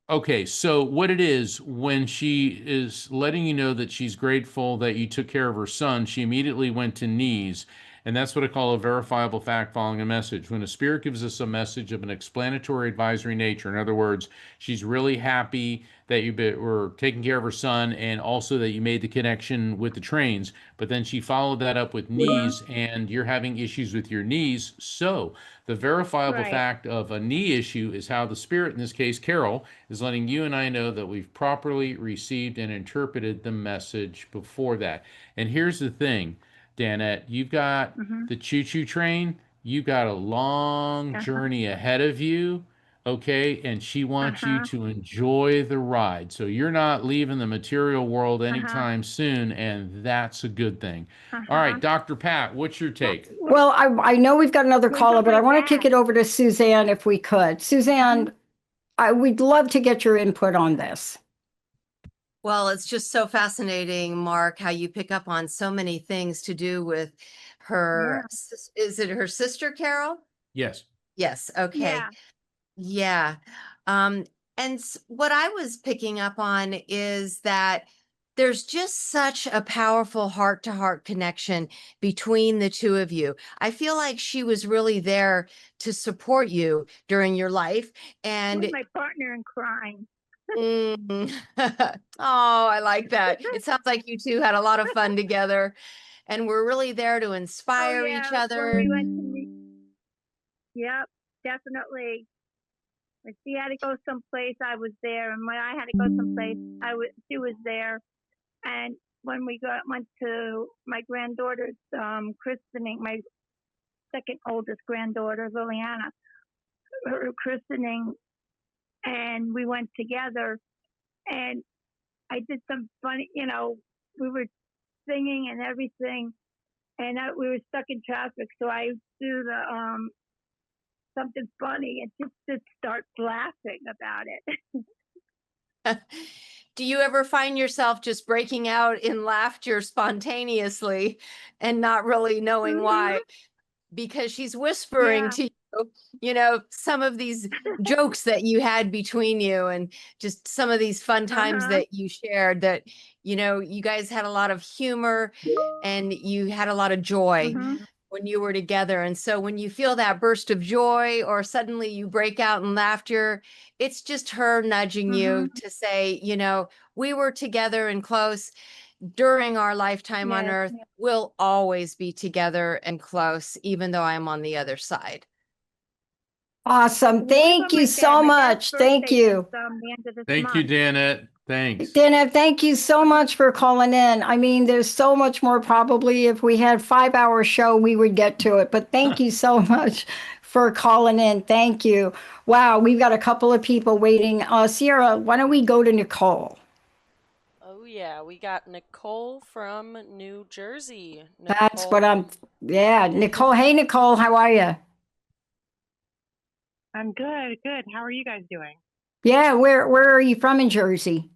[SPEAKER 2] Okay, so what it is, when she is letting you know that she's grateful that you took care of her son, she immediately went to knees. And that's what I call a verifiable fact following a message. When a spirit gives us a message of an explanatory advisory nature, in other words, she's really happy that were taking care of her son and also that you made the connection with the trains. But then she followed that up with
[SPEAKER 5] Yeah.
[SPEAKER 2] knees, and you're having issues with your knees. So the verifiable
[SPEAKER 5] Right.
[SPEAKER 2] fact of a knee issue is how the spirit, in this case, Carol, is letting you and I know that we've properly received and interpreted the message before that. And here's the thing, Danette. You've got
[SPEAKER 5] Mhm.
[SPEAKER 2] the choo-choo train. You've got a long
[SPEAKER 5] Uh-huh.
[SPEAKER 2] journey ahead of you, okay? And she wants you
[SPEAKER 5] Uh-huh.
[SPEAKER 2] to enjoy the ride. So you're not leaving the material world
[SPEAKER 5] Uh-huh.
[SPEAKER 2] anytime soon, and that's a good thing. All
[SPEAKER 5] Uh-huh.
[SPEAKER 2] right, Dr. Pat, what's your take?
[SPEAKER 1] Well, I know we've got another
[SPEAKER 5] What
[SPEAKER 1] caller,
[SPEAKER 5] about
[SPEAKER 1] but
[SPEAKER 5] my
[SPEAKER 1] I want to kick
[SPEAKER 5] dad?
[SPEAKER 1] it over to Suzanne if we could.
[SPEAKER 5] Mhm.
[SPEAKER 1] Suzanne, we'd love to get your input on this.
[SPEAKER 3] Well, it's just so fascinating, Mark, how you pick up on so many things to do with
[SPEAKER 5] Yeah.
[SPEAKER 3] is it her sister, Carol?
[SPEAKER 2] Yes.
[SPEAKER 3] Yes. Okay.
[SPEAKER 5] Yeah.
[SPEAKER 3] Yeah. Um, and what I was picking up on is that there's just such a powerful heart to heart connection between the two of you. I feel like she was really there to support you during your life.
[SPEAKER 5] She was
[SPEAKER 3] And
[SPEAKER 5] my partner in crime.
[SPEAKER 3] mm, oh, I like that. It sounds like you two had a lot of fun together and we're really there to
[SPEAKER 5] Oh
[SPEAKER 3] inspire each
[SPEAKER 5] yeah. When
[SPEAKER 3] other.
[SPEAKER 5] we went to meet. Yep. Definitely. When she had to go someplace, I was there, and when I had to go someplace, she was there. And when went to my granddaughter's christening, my second oldest granddaughter, Liliana, her christening, and we went together. And I did some funny, we were singing and everything, and we were stuck in traffic, so I do the something funny and just start laughing about it.
[SPEAKER 3] Do you ever find yourself just breaking out in laughter spontaneously and not really knowing
[SPEAKER 5] Mhm.
[SPEAKER 3] why? Because she's whispering
[SPEAKER 5] Yeah.
[SPEAKER 3] to you, some of these jokes that you had between you and just some of these fun
[SPEAKER 5] Uh
[SPEAKER 3] times
[SPEAKER 5] huh.
[SPEAKER 3] that you shared that, you guys had a lot of humor and you had a lot of joy
[SPEAKER 5] Mhm.
[SPEAKER 3] when you were together. And so when you feel that burst of joy or suddenly you break out in laughter, it's just her nudging
[SPEAKER 5] Mhm.
[SPEAKER 3] you to say, we were together and close during our lifetime on
[SPEAKER 5] Yes.
[SPEAKER 3] earth. We'll always be together and close, even though I'm on the other side.
[SPEAKER 1] Awesome.
[SPEAKER 5] What
[SPEAKER 1] Thank
[SPEAKER 5] about
[SPEAKER 1] you
[SPEAKER 5] my dad?
[SPEAKER 1] so
[SPEAKER 5] My dad's
[SPEAKER 1] much. Thank
[SPEAKER 5] birthday is
[SPEAKER 1] you.
[SPEAKER 5] the end of this
[SPEAKER 2] Thank you,
[SPEAKER 5] month.
[SPEAKER 2] Danette. Thanks.
[SPEAKER 1] Dana, thank you so much for calling in. I mean, there's so much more. Probably if we had 5 hour show, we would get to it. But thank you so much for calling in. Thank you. Wow, we've got a couple of people waiting. Sierra, why don't we go to Nicole?
[SPEAKER 4] Oh, yeah, we got Nicole from New Jersey.
[SPEAKER 1] That's what
[SPEAKER 4] Nicole.
[SPEAKER 1] yeah, Nicole. Hey, Nicole, how are you?
[SPEAKER 6] I'm good, good. How are you guys doing?
[SPEAKER 1] Yeah, where are you from in Jersey?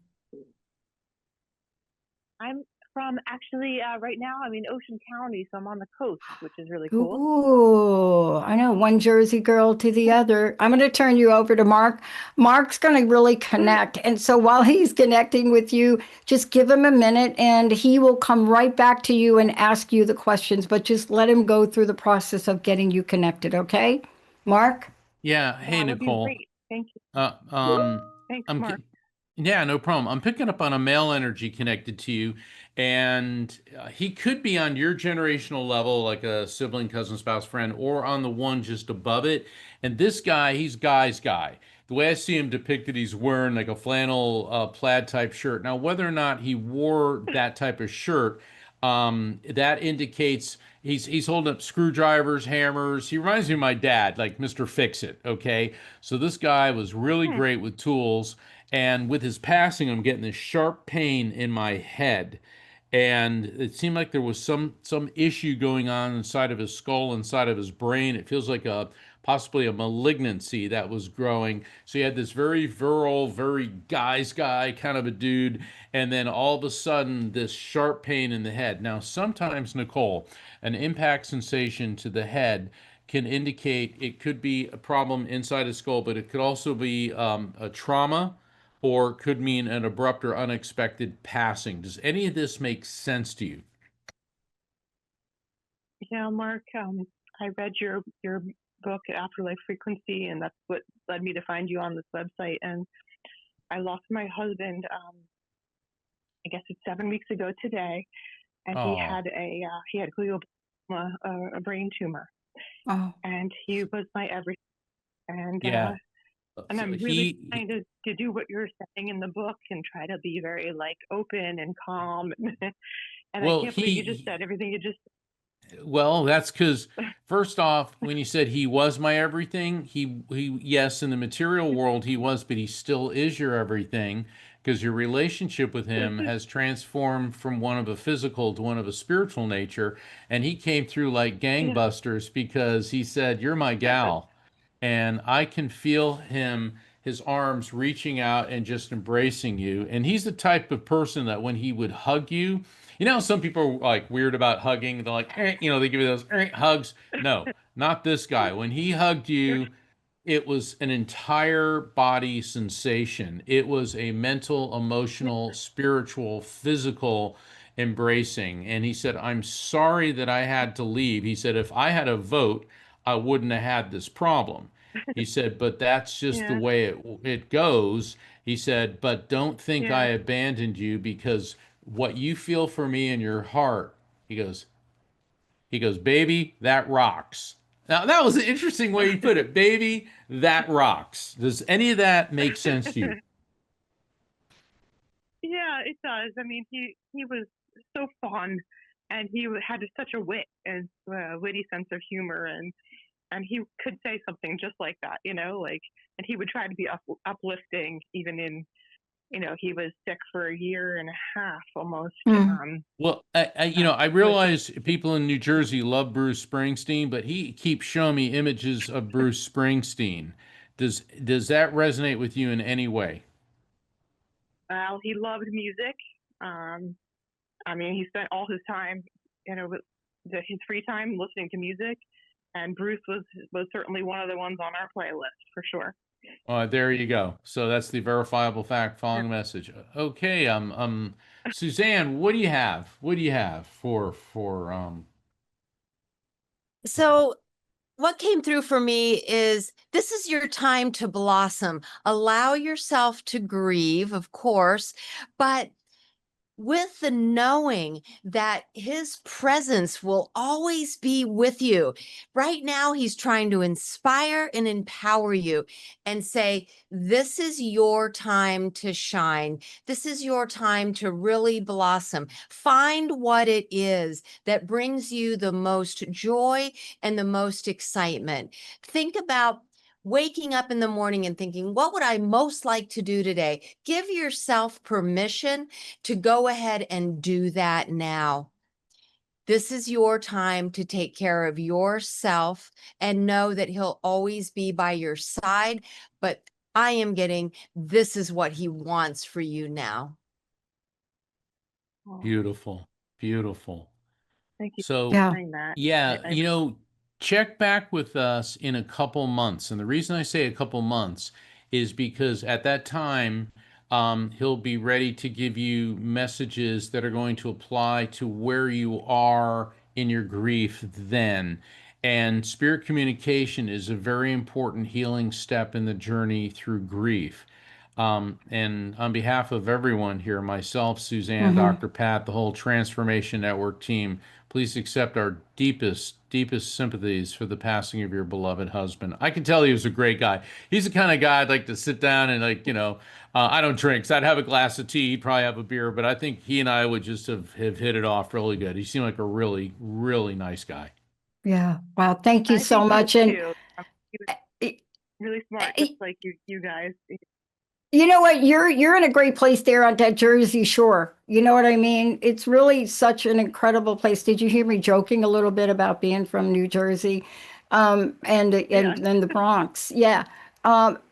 [SPEAKER 6] I'm from actually right now I'm in Ocean County, so I'm on the coast, which is really cool.
[SPEAKER 1] Ooh, I know one Jersey girl to the other. I'm going to turn you over to Mark. Mark's going to really connect. And so while he's connecting with you, just give him a minute and he will come right back to you and ask you the questions, but just let him go through the process of getting you connected, okay? Mark?
[SPEAKER 2] Yeah. Hey,
[SPEAKER 6] That would be
[SPEAKER 2] Nicole.
[SPEAKER 6] great. Thank you.
[SPEAKER 2] Uh, um,
[SPEAKER 6] Thanks,
[SPEAKER 2] I'm,
[SPEAKER 6] Mark.
[SPEAKER 2] yeah, no problem. I'm picking up on a male energy connected to you, and he could be on your generational level, like a sibling, cousin, spouse, friend, or on the one just above it. And this guy, he's guy's guy. The way I see him depicted, he's wearing like a flannel plaid type shirt. Now, whether or not he wore that type of shirt, that indicates he's holding up screwdrivers, hammers. He reminds me of my dad, like Mr. Fix It. Okay, so this guy was really
[SPEAKER 6] Hmm.
[SPEAKER 2] great with tools, and with his passing, I'm getting this sharp pain in my head, and it seemed like there was some issue going on inside of his skull, inside of his brain. It feels like a possibly a malignancy that was growing. So he had this very virile, very guy's guy kind of a dude, and then all of a sudden this sharp pain in the head. Now, sometimes, Nicole, an impact sensation to the head can indicate it could be a problem inside the skull, but it could also be a trauma or could mean an abrupt or unexpected passing. Does any of this make sense to you?
[SPEAKER 6] Yeah, Mark, I read your book Afterlife Frequency, and that's what led me to find you on this website. And I lost my husband, I guess it's 7 weeks ago today, and he
[SPEAKER 2] Oh,
[SPEAKER 6] had glioma, a brain tumor,
[SPEAKER 1] Oh,
[SPEAKER 6] and he was my everything. And
[SPEAKER 2] yeah.
[SPEAKER 6] and
[SPEAKER 2] So
[SPEAKER 6] I'm really trying to do what you're saying in the book and try to be very like open and calm. And I
[SPEAKER 2] well,
[SPEAKER 6] can't believe you just said everything you just.
[SPEAKER 2] Well, that's because first off, when you said he was my everything, yes, in the material world he was, but he still is your everything because your relationship with him has transformed from one of a physical to one of a spiritual nature, and he came through like
[SPEAKER 6] Yeah.
[SPEAKER 2] gangbusters because he said, "You're my gal." And I can feel him, his arms reaching out and just embracing you. And he's the type of person that when he would hug you, you know, some people are like weird about hugging. They're like, they give you those hugs. No, not this guy. When he hugged you, it was an entire body sensation. It was a mental, emotional, spiritual, physical embracing. And he said, I'm sorry that I had to leave. He said, if I had a vote, I wouldn't have had this problem. He said, but that's just the
[SPEAKER 6] Yeah.
[SPEAKER 2] way it goes. He said, but don't think I
[SPEAKER 6] Yeah.
[SPEAKER 2] abandoned you because what you feel for me in your heart, he goes, baby, that rocks. Now, that was an interesting way you put it. Baby, that rocks. Does any of that make sense to you?
[SPEAKER 6] Yeah, it does. I mean, he was so fun, and he had such a wit and witty sense of humor, and he could say something just like that, like, and he would try to be uplifting, even in, he was sick for a year and a half almost.
[SPEAKER 1] Mm.
[SPEAKER 2] Well, I
[SPEAKER 6] With
[SPEAKER 2] realize people in New Jersey love Bruce Springsteen, but he keeps showing me images of Bruce Springsteen. Does that resonate with you in any way?
[SPEAKER 6] he loved music. Um, I mean, he spent all his time, with his free time listening to music, and Bruce was certainly one of the ones on our playlist for sure.
[SPEAKER 2] There you go. So that's the verifiable fact following message. Okay, Suzanne, what do you have? What do you have for?
[SPEAKER 3] So, what came through for me is this is your time to blossom. Allow yourself to grieve, of course, but with the knowing that his presence will always be with you. Right now, he's trying to inspire and empower you and say, this is your time to shine. This is your time to really blossom. Find what it is that brings you the most joy and the most excitement. Think about waking up in the morning and thinking, what would I most like to do today? Give yourself permission to go ahead and do that now. This is your time to take care of yourself and know that he'll always be by your side. But I am getting this is what he wants for you now.
[SPEAKER 6] Oh,
[SPEAKER 2] Beautiful, beautiful.
[SPEAKER 6] thank you
[SPEAKER 2] So,
[SPEAKER 6] for
[SPEAKER 1] Yeah.
[SPEAKER 6] saying that.
[SPEAKER 2] yeah,
[SPEAKER 6] I
[SPEAKER 2] check back with us in a couple months. And the reason I say a couple months is because at that time, he'll be ready to give you messages that are going to apply to where you are in your grief then. And spirit communication is a very important healing step in the journey through grief. And on behalf of everyone here, myself, Suzanne,
[SPEAKER 1] Hmm.
[SPEAKER 2] Dr. Pat, the whole Transformation Network team, please accept our deepest sympathies for the passing of your beloved husband. I can tell he was a great guy. He's the kind of guy I'd like to sit down and I don't drink, so I'd have a glass of tea, he'd probably have a beer, but I think he and I would just have hit it off really good. He seemed like a really, really nice guy.
[SPEAKER 1] Yeah. Wow. Thank you
[SPEAKER 6] I
[SPEAKER 1] so
[SPEAKER 6] think so
[SPEAKER 1] much. And
[SPEAKER 6] too. He was
[SPEAKER 1] eh,
[SPEAKER 6] really smart,
[SPEAKER 1] eh,
[SPEAKER 6] just like you guys.
[SPEAKER 1] you know what? You're in a great place there on that Jersey Shore. You know what I mean? It's really such an incredible place. Did you hear me joking a little bit about being from New Jersey,
[SPEAKER 6] Yeah,
[SPEAKER 1] and then the Bronx? Yeah,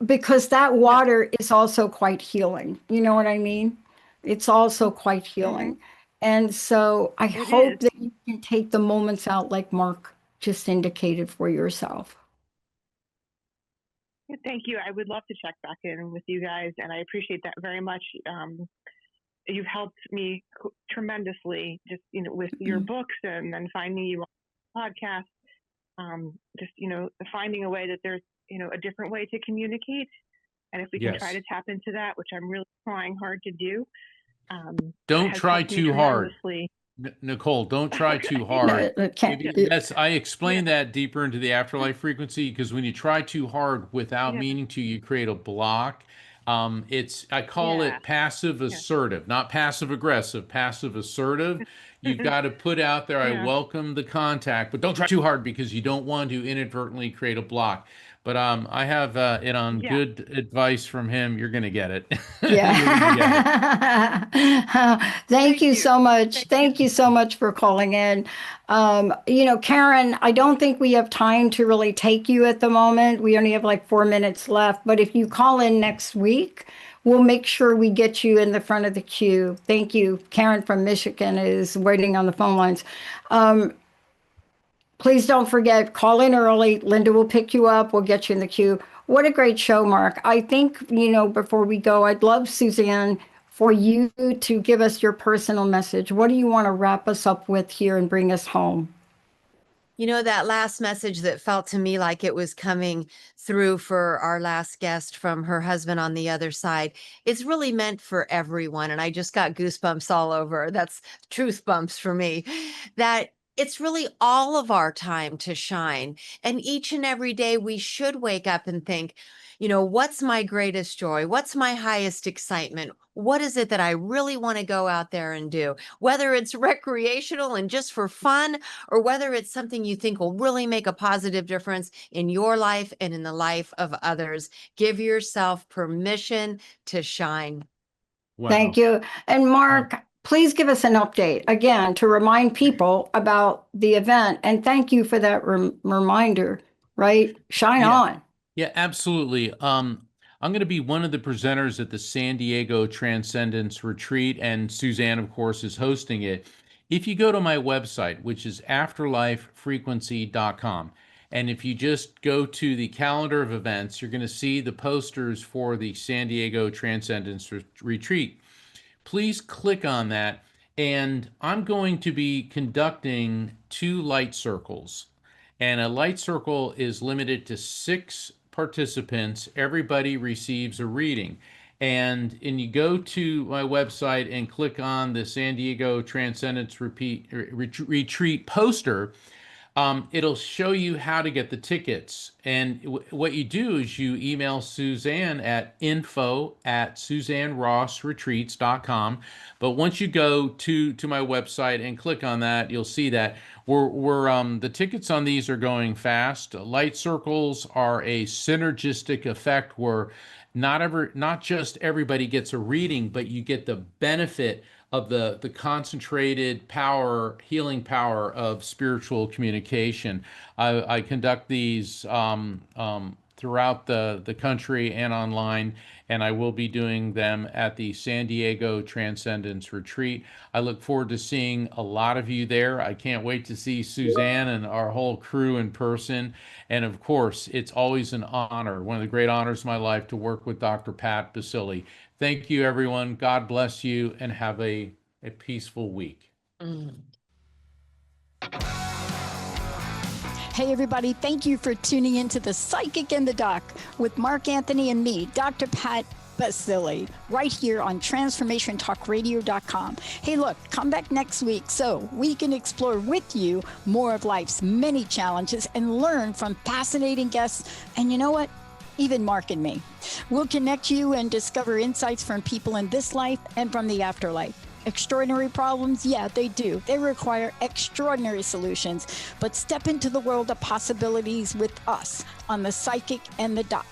[SPEAKER 1] because that
[SPEAKER 6] yeah.
[SPEAKER 1] water is also quite healing. You know what I mean? It's also quite
[SPEAKER 6] Hmm.
[SPEAKER 1] healing, and so I
[SPEAKER 6] It is.
[SPEAKER 1] hope that you can take the moments out like Mark just indicated for yourself.
[SPEAKER 6] Thank you. I would love to check back in with you guys, and I appreciate that very much. You've helped me tremendously, just with your
[SPEAKER 1] Mm.
[SPEAKER 6] books and then finding you on the podcast. Just finding a way that there's a different way to communicate, and if we can try
[SPEAKER 2] Yes.
[SPEAKER 6] to tap into that, which I'm really trying hard to do,
[SPEAKER 2] Don't
[SPEAKER 6] has
[SPEAKER 2] try
[SPEAKER 6] helped me
[SPEAKER 2] too hard.
[SPEAKER 6] tremendously.
[SPEAKER 2] Nicole, don't try too
[SPEAKER 6] Okay.
[SPEAKER 1] No,
[SPEAKER 2] hard.
[SPEAKER 1] it can't.
[SPEAKER 6] Yeah.
[SPEAKER 2] That's I
[SPEAKER 6] Yeah.
[SPEAKER 2] explained that deeper into the afterlife frequency because when you try too hard without
[SPEAKER 6] Yeah.
[SPEAKER 2] meaning to, you create a block. I call
[SPEAKER 6] Yeah.
[SPEAKER 2] it passive
[SPEAKER 6] Yeah.
[SPEAKER 2] assertive, not passive aggressive, passive assertive. you've got to put out there, I
[SPEAKER 6] Yeah.
[SPEAKER 2] welcome the contact, but don't try too hard because you don't want to inadvertently create a block. But I have it on
[SPEAKER 6] Yeah.
[SPEAKER 2] good advice from him. You're going to get it. You're going to get it.
[SPEAKER 1] Yeah. Thank you so much. Thank you so much for calling in. Karen, I don't think we have time to really take you at the moment. We only have like 4 minutes left. But if you call in next week, we'll make sure we get you in the front of the queue. Thank you. Karen from Michigan is waiting on the phone lines. Please don't forget, call in early. Linda will pick you up. We'll get you in the queue. What a great show, Mark. I think, before we go, I'd love, Suzanne, for you to give us your personal message. What do you want to wrap us up with here and bring us home?
[SPEAKER 3] That last message that felt to me like it was coming through for our last guest from her husband on the other side, it's really meant for everyone. And I just got goosebumps all over. That's truth bumps for me. That it's really all of our time to shine. And each and every day we should wake up and think, what's my greatest joy? What's my highest excitement? What is it that I really want to go out there and do? Whether it's recreational and just for fun, or whether it's something you think will really make a positive difference in your life and in the life of others. Give yourself permission to shine.
[SPEAKER 2] Wow.
[SPEAKER 1] Thank you. And Mark, please give us an update again to remind people about the event. And thank you for that reminder, right? Shine
[SPEAKER 2] Yeah.
[SPEAKER 1] on.
[SPEAKER 2] Yeah, absolutely. I'm going to be one of the presenters at the San Diego Transcendence Retreat, and Suzanne, of course, is hosting it. If you go to my website, which is afterlifefrequency.com, and if you just go to the calendar of events, you're going to see the posters for the San Diego Transcendence Retreat. Please click on that, and I'm going to be conducting 2 light circles. And a light circle is limited to 6 participants. Everybody receives a reading. And you go to my website and click on the San Diego Transcendence Retreat poster. It'll show you how to get the tickets. And what you do is you email Suzanne at info@SuzanneRossRetreats.com. But once you go to my website and click on that, you'll see that the tickets on these are going fast. Light circles are a synergistic effect where not just everybody gets a reading, but you get the benefit of the concentrated power, healing power of spiritual communication. I conduct these throughout the country and online, and I will be doing them at the San Diego Transcendence Retreat. I look forward to seeing a lot of you there. I can't wait to see Suzanne and our whole crew in person. And of course, it's always an honor, one of the great honors of my life, to work with Dr. Pat Baccili. Thank you, everyone. God bless you, and have a peaceful week.
[SPEAKER 7] Hey, everybody. Thank you for tuning into The Psychic in the Doc with Mark Anthony and me, Dr. Pat Baccili, right here on TransformationTalkRadio.com. Hey, look, come back next week so we can explore with you more of life's many challenges and learn from fascinating guests. And you know what? Even Mark and me. We'll connect you and discover insights from people in this life and from the afterlife. Extraordinary problems? Yeah, they do. They require extraordinary solutions. But step into the world of possibilities with us on The Psychic and the Doc.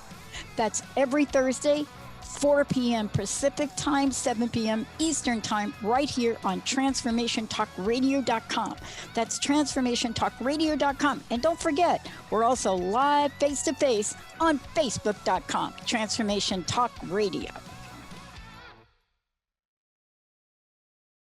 [SPEAKER 7] That's every Thursday, 4 p.m. Pacific Time, 7 p.m. Eastern Time, right here on TransformationTalkRadio.com. That's TransformationTalkRadio.com. And don't forget, we're also live face-to-face on Facebook.com, Transformation Talk Radio.